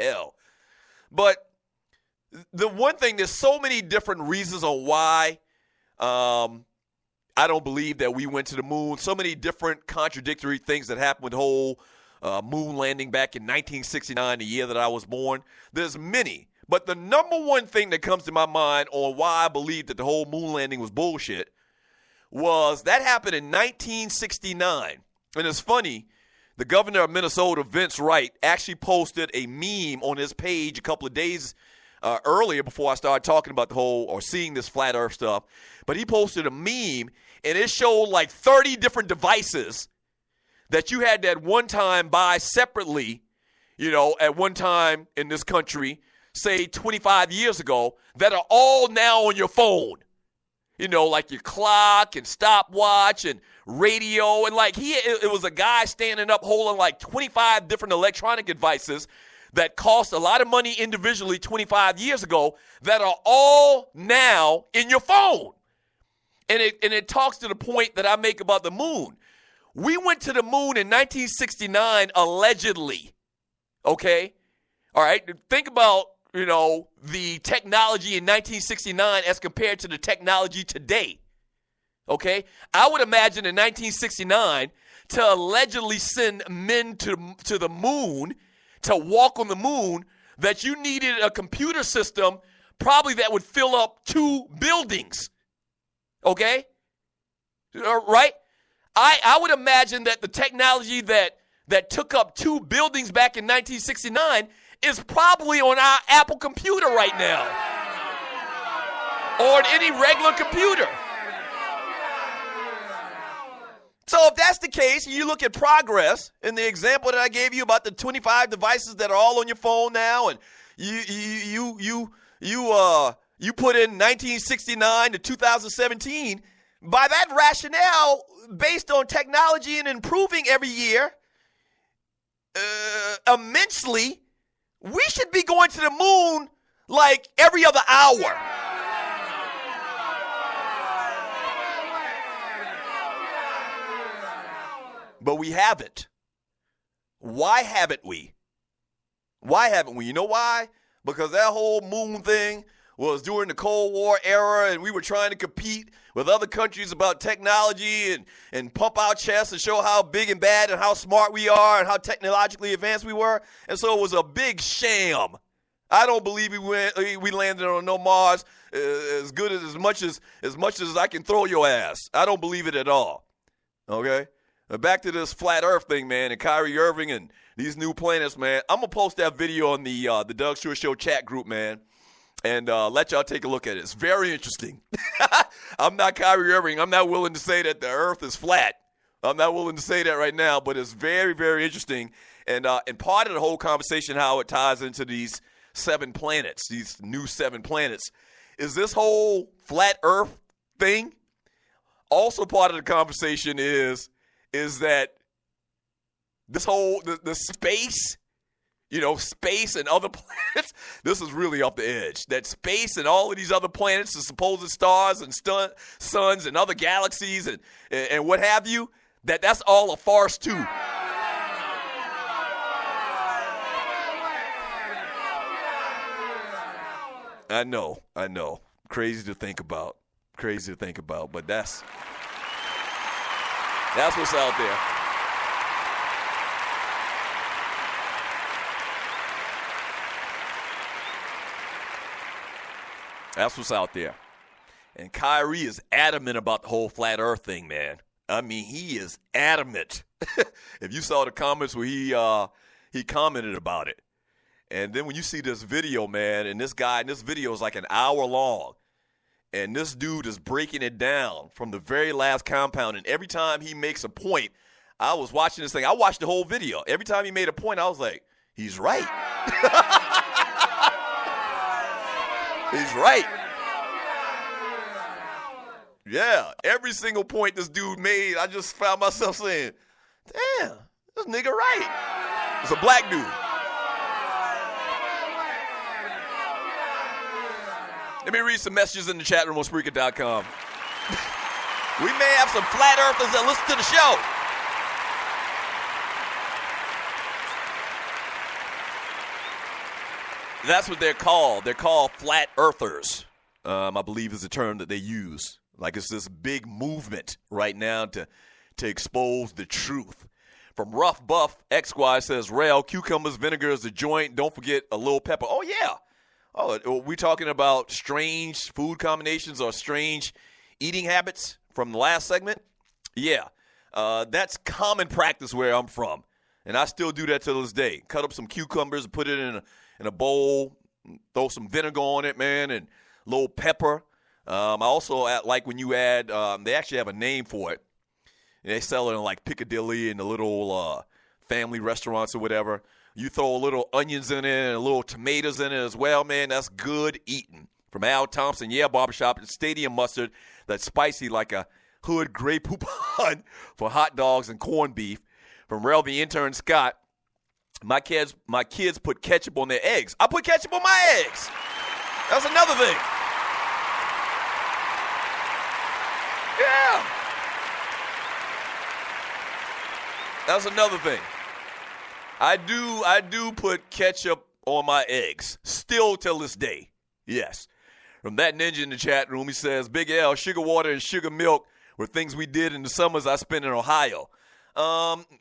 hell. But the one thing, there's so many different reasons on why I don't believe that we went to the moon. So many different contradictory things that happened with the whole moon landing back in 1969, the year that I was born. There's many. But the number one thing that comes to my mind on why I believe that the whole moon landing was bullshit was that happened in 1969. And it's funny, the governor of Minnesota, Vince Wright, actually posted a meme on his page a couple of days earlier before I started talking about the whole or seeing this flat earth stuff. But he posted a meme, and it showed like 30 different devices that you had to at one time buy separately, at one time in this country, say 25 years ago, that are all now on your phone. Like your clock and stopwatch and radio. And like it was a guy standing up holding like 25 different electronic devices that cost a lot of money individually 25 years ago that are all now in your phone. And it talks to the point that I make about the moon. We went to the moon in 1969 allegedly. Okay? All right? Think about the technology in 1969 as compared to the technology today, okay? I would imagine in 1969 to allegedly send men to the moon, to walk on the moon, that you needed a computer system probably that would fill up 2 buildings, okay? Right? I would imagine that the technology that took up 2 buildings back in 1969 is probably on our Apple computer right now. Or on any regular computer. So if that's the case, you look at progress in the example that I gave you about the 25 devices that are all on your phone now, and you put in 1969 to 2017, by that rationale, based on technology and improving every year, immensely, we should be going to the moon like every other hour. But we haven't. Why haven't we? Why haven't we? You know why? Because that whole moon thing was during the Cold War era, and we were trying to compete with other countries about technology and pump our chests and show how big and bad and how smart we are and how technologically advanced we were. And so it was a big sham. I don't believe we landed on no Mars as much as I can throw your ass. I don't believe it at all. Okay? Now back to this flat earth thing, man, and Kyrie Irving and these new planets, man. I'm going to post that video on the Doug Stewart Show chat group, man, and let y'all take a look at it. It's very interesting. I'm not Kyrie Irving. I'm not willing to say that the earth is flat. I'm not willing to say that right now, but it's very, very interesting. And part of the whole conversation, how it ties into these 7 planets, these new 7 planets, is this whole flat earth thing. Also part of the conversation is that this whole, the space, space and other planets, this is really off the edge. That space and all of these other planets, the supposed stars and suns and other galaxies and what have you, that's all a farce too. I know. Crazy to think about, but that's what's out there. That's what's out there. And Kyrie is adamant about the whole flat earth thing, man. I mean, he is adamant. If you saw the comments where he commented about it. And then when you see this video, man, and this video is like an hour long. And this dude is breaking it down from the very last compound. And every time he makes a point, I was watching this thing. I watched the whole video. Every time he made a point, I was like, he's right. He's right. Yeah, every single point this dude made, I just found myself saying, damn, this nigga right. It's a black dude. Let me read some messages in the chat room on Spreaker.com. We may have some flat earthers that listen to the show. That's what they're called. They're called flat earthers, I believe is the term that they use. Like it's this big movement right now to expose the truth. From Rough Buff, X-Squad says, Rail, cucumbers, vinegar is the joint. Don't forget a little pepper. Oh, yeah. Oh, are we talking about strange food combinations or strange eating habits from the last segment? Yeah. That's common practice where I'm from. And I still do that to this day. Cut up some cucumbers, put it in a bowl, throw some vinegar on it, man, and a little pepper. I also like when you add, they actually have a name for it. They sell it in like Piccadilly and the little family restaurants or whatever. You throw a little onions in it and a little tomatoes in it as well, man. That's good eating. From Al Thompson, yeah, barbershop, it's stadium mustard that's spicy like a hood Grey Poupon for hot dogs and corned beef. From Rel the intern Scott, my kids put ketchup on their eggs. I put ketchup on my eggs. That's another thing. Yeah. That's another thing. I do put ketchup on my eggs. Still till this day. Yes. From that ninja in the chat room, he says, Big L, sugar water and sugar milk were things we did in the summers I spent in Ohio.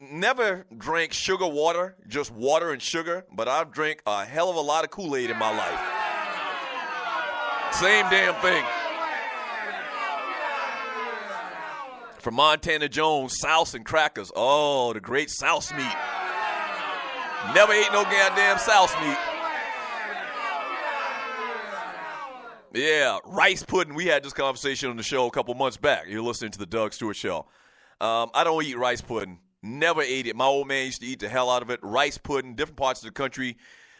Never drank sugar water, just water and sugar, but I've drank a hell of a lot of Kool-Aid in my life. Same damn thing. From Montana Jones, souse and crackers. Oh, the great souse meat. Never ate no goddamn souse meat. Yeah, rice pudding. We had this conversation on the show a couple months back. You're listening to the Doug Stewart Show. I don't eat rice pudding. Never ate it. My old man used to eat the hell out of it. Rice pudding, different parts of the country,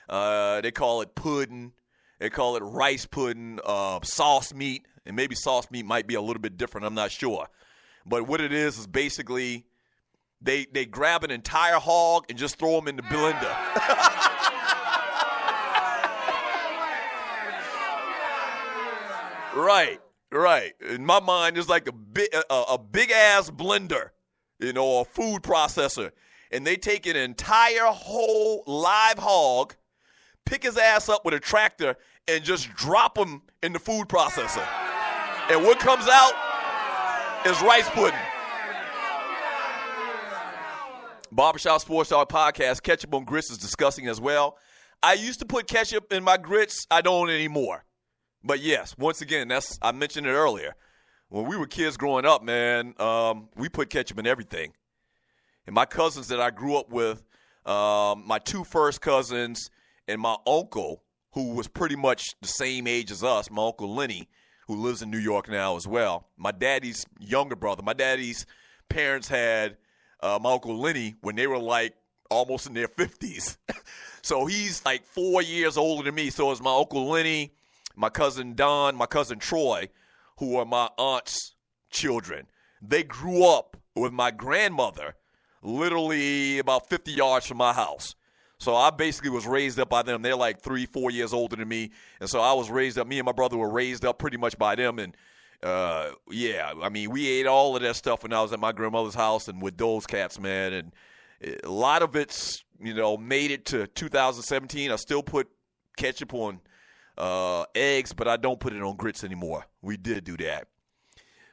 they call it pudding. They call it rice pudding, sauce meat. And maybe sauce meat might be a little bit different. I'm not sure. But what it is basically they grab an entire hog and just throw them in the blender. Right. In my mind, it's like a big ass blender, a food processor, and they take an entire whole live hog, pick his ass up with a tractor, and just drop him in the food processor. And what comes out is rice pudding. Barbershop Sports Talk Podcast, ketchup on grits is disgusting as well. I used to put ketchup in my grits. I don't anymore. But yes, once again, I mentioned it earlier. When we were kids growing up, man, we put ketchup in everything. And my cousins that I grew up with, my two first cousins and my uncle, who was pretty much the same age as us, my Uncle Lenny, who lives in New York now as well. My daddy's younger brother. My daddy's parents had my Uncle Lenny when they were like almost in their 50s. So he's like 4 years older than me. So is my Uncle Lenny, my cousin Don, my cousin Troy, who are my aunt's children. They grew up with my grandmother literally about 50 yards from my house. So I basically was raised up by them. They're like 3-4 years older than me. And so I was raised up. Me and my brother were raised up pretty much by them. And, we ate all of that stuff when I was at my grandmother's house and with those cats, man. And a lot of it's, made it to 2017. I still put ketchup on eggs, but I don't put it on grits anymore. We did do that.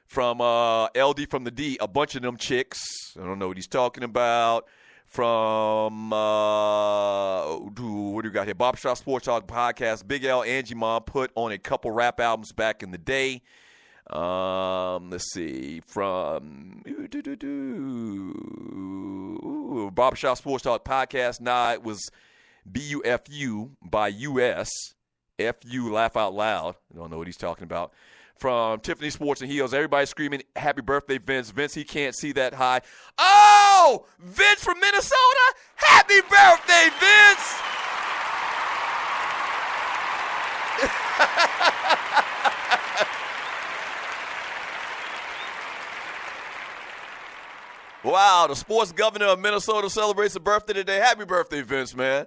From LD from the D, a bunch of them chicks. I don't know what he's talking about. From, what do we got here? Barbershop Sports Talk Podcast. Big L, Angie Mom put on a couple rap albums back in the day. Let's see. From Barbershop Sports Talk Podcast. Nah, it was BUFU by US. FU, laugh out loud. I don't know what he's talking about. From Tiffany Sports and Heels, everybody screaming, happy birthday, Vince. Vince, he can't see that high. Oh, Vince from Minnesota? Happy birthday, Vince! Wow, the sports governor of Minnesota celebrates a birthday today. Happy birthday, Vince, man.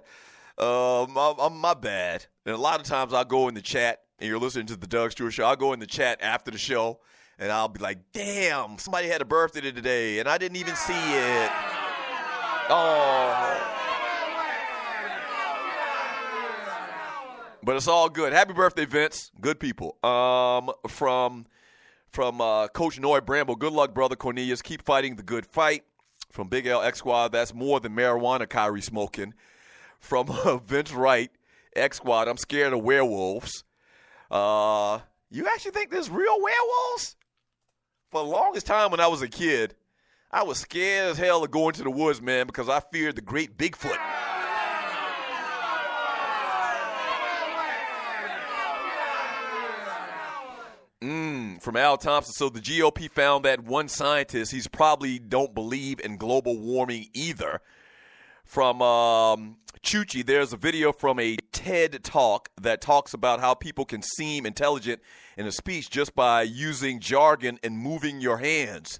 My bad. And a lot of times I go in the chat, and you're listening to the Doug Stewart Show. I'll go in the chat after the show, and I'll be like, damn, somebody had a birthday today, and I didn't even see it. Oh. But it's all good. Happy birthday, Vince. Good people. From Coach Noy Bramble, good luck, brother Cornelius. Keep fighting the good fight. From Big L X Squad, that's more than marijuana Kyrie smoking. From Vince Wright, X Squad, I'm scared of werewolves. You actually think there's real werewolves? For the longest time when I was a kid, I was scared as hell of going to the woods, man, because I feared the great Bigfoot. From Al Thompson, so the GOP found that one scientist, he's probably don't believe in global warming either. From Chuchi, there's a video from a TED Talk that talks about how people can seem intelligent in a speech just by using jargon and moving your hands.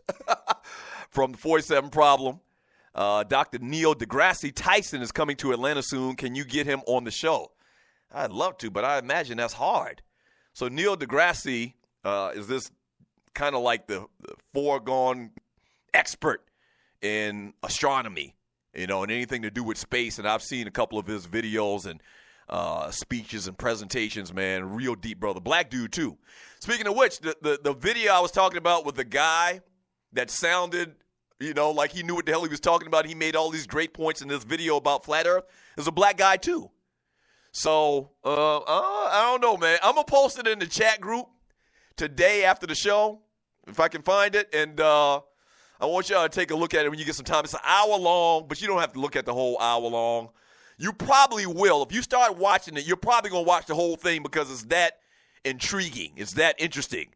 From the 47 Problem, Dr. Neil deGrasse Tyson is coming to Atlanta soon. Can you get him on the show? I'd love to, but I imagine that's hard. So Neil deGrasse is this kind of like the foregone expert in astronomy, and anything to do with space. And I've seen a couple of his videos and speeches and presentations, man. Real deep, brother. Black dude, too. Speaking of which, the video I was talking about with the guy that sounded, like he knew what the hell he was talking about. He made all these great points in this video about flat earth. Is a black guy, too. So, I don't know, man. I'm going to post it in the chat group today after the show, if I can find it. And I want y'all to take a look at it when you get some time. It's an hour long, but you don't have to look at the whole hour long. You probably will. If you start watching it, you're probably going to watch the whole thing because it's that intriguing. It's that interesting.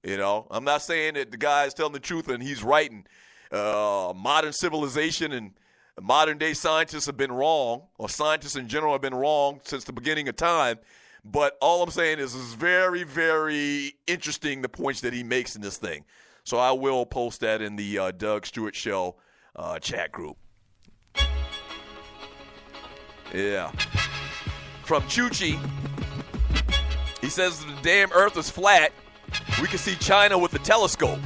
I'm not saying that the guy is telling the truth and he's right and modern civilization and modern-day scientists have been wrong, or scientists in general have been wrong since the beginning of time. But all I'm saying is it's very, very interesting, the points that he makes in this thing. So I will post that in the Doug Stewart Show chat group. Yeah. From Chuchi, he says the damn earth is flat. We can see China with the telescope.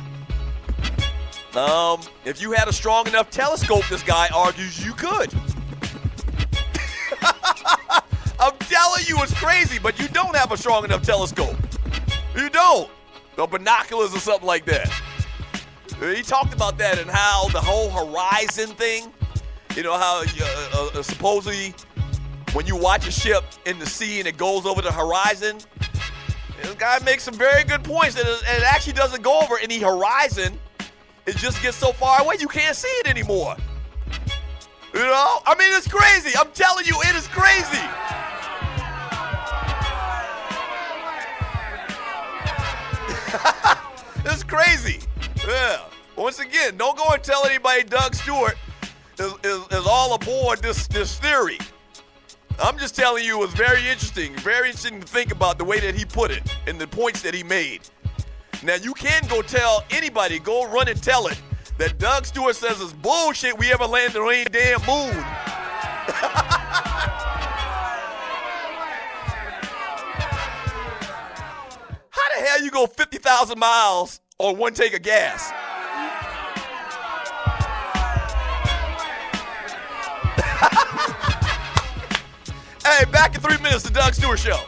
If you had a strong enough telescope, this guy argues you could. I'm telling you, it's crazy, but you don't have a strong enough telescope. You don't. No binoculars or something like that. He talked about that and how the whole horizon thing, how supposedly when you watch a ship in the sea and it goes over the horizon, this guy makes some very good points. And it actually doesn't go over any horizon. It just gets so far away you can't see it anymore. I mean, it's crazy. I'm telling you, it is crazy. It's crazy. Yeah. Once again, don't go and tell anybody Doug Stewart is all aboard this theory. I'm just telling you it was very interesting to think about the way that he put it and the points that he made. Now, you can go tell anybody, go run and tell it, that Doug Stewart says it's bullshit we ever landed on any damn moon. How the hell you go 50,000 miles on one tank of gas? Hey, back in 3 minutes, the Doug Stewart Show.